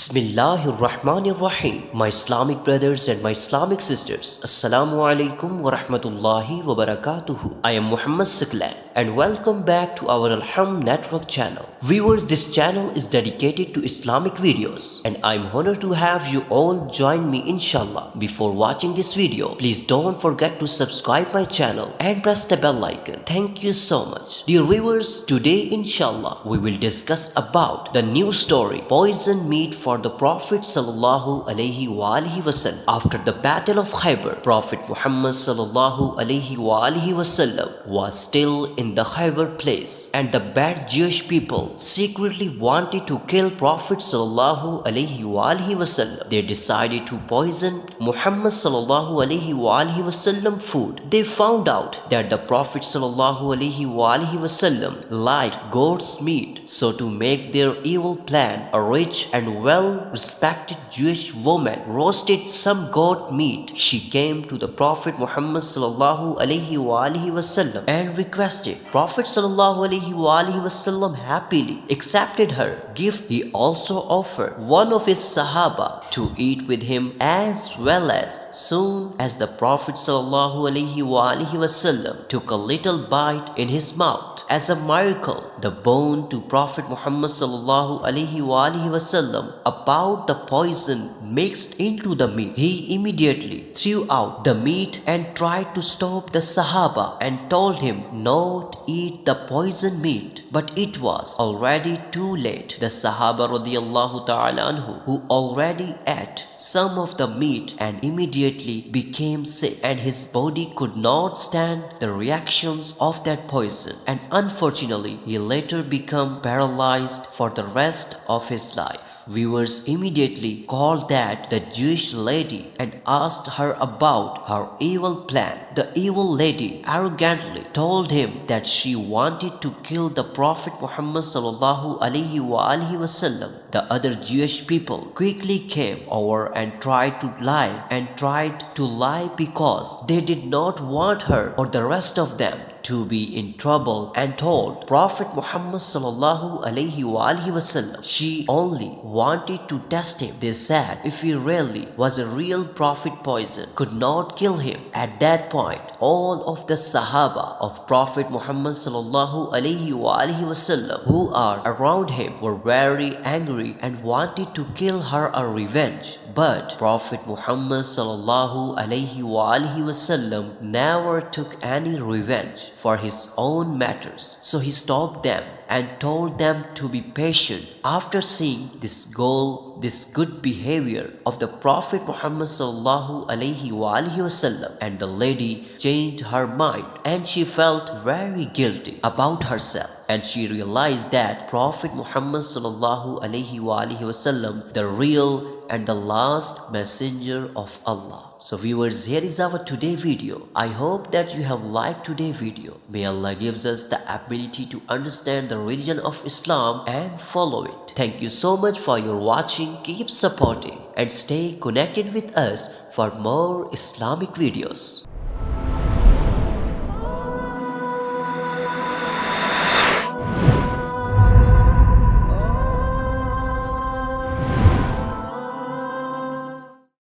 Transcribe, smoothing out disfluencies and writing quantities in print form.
Bismillahir Rahmanir Rahim. My Islamic brothers and my Islamic sisters, Assalamu alaikum wa rahmatullahi wa barakatuhu. I am Muhammad Siklan and welcome back to our Alham Network channel. Viewers, this channel is dedicated to Islamic videos and I'm honored to have you all join me inshallah. Before watching this video, please don't forget to subscribe my channel and press the bell icon. Thank you so much. Dear viewers, today inshallah we will discuss about the new story, poison meat for the Prophet sallallahu alaihi wasallam. After the battle of Khaybar, Prophet Muhammad sallallahu alaihi wasallam was still in the Khaybar place, and the bad Jewish people secretly wanted to kill Prophet sallallahu alaihi wasallam. They decided to poison Muhammad sallallahu alaihi wasallam food. They found out that the Prophet sallallahu alaihi wasallam liked goat's meat, so to make their evil plan, a rich and well-respected Jewish woman roasted some goat meat. She came to the Prophet Muhammad sallallahu alaihi wasallam and requested. Prophet sallallahu alaihi wasallam happily accepted her gift. He also offered one of his Sahaba to eat with him, as well as soon as the Prophet sallallahu alaihi wasallam took a little bite in his mouth, as a miracle, the bone to Prophet Muhammad sallallahu alaihi wasallam about the poison mixed into the meat. He immediately threw out the meat and tried to stop the Sahaba and told him not eat the poison meat, but it was already too late. The Sahaba radiyallahu ta'ala anhu, who already ate some of the meat and immediately became sick, and his body could not stand the reactions of that poison, and unfortunately he later became paralyzed for the rest of his life. Viewers immediately called that the Jewish lady and asked her about her evil plan. The evil lady arrogantly told him that she wanted to kill the Prophet Muhammad sallallahu alaihi wasallam. The other Jewish people quickly came over and tried to lie because they did not want her or the rest of them to be in trouble, and told Prophet Muhammad sallallahu alaihi wasallam she only wanted to test him. They said if he really was a real prophet, poison could not kill him. At that point, all of the Sahaba of Prophet Muhammad sallallahu alaihi wasallam who are around him were very angry and wanted to kill her a revenge. But Prophet Muhammad sallallahu alaihi wasallam never took any revenge for his own matters. So he stopped them and told them to be patient. After seeing this good behavior of the Prophet Muhammad sallallahu alaihi wasallam, and the lady changed her mind and she felt very guilty about herself, and she realized that Prophet Muhammad sallallahu alaihi wasallam, the real and the last messenger of Allah. So viewers, here is our today video. I hope that you have liked today's video. May Allah gives us the ability to understand the religion of Islam and follow it. Thank you so much for your watching. Keep supporting and stay connected with us for more Islamic videos.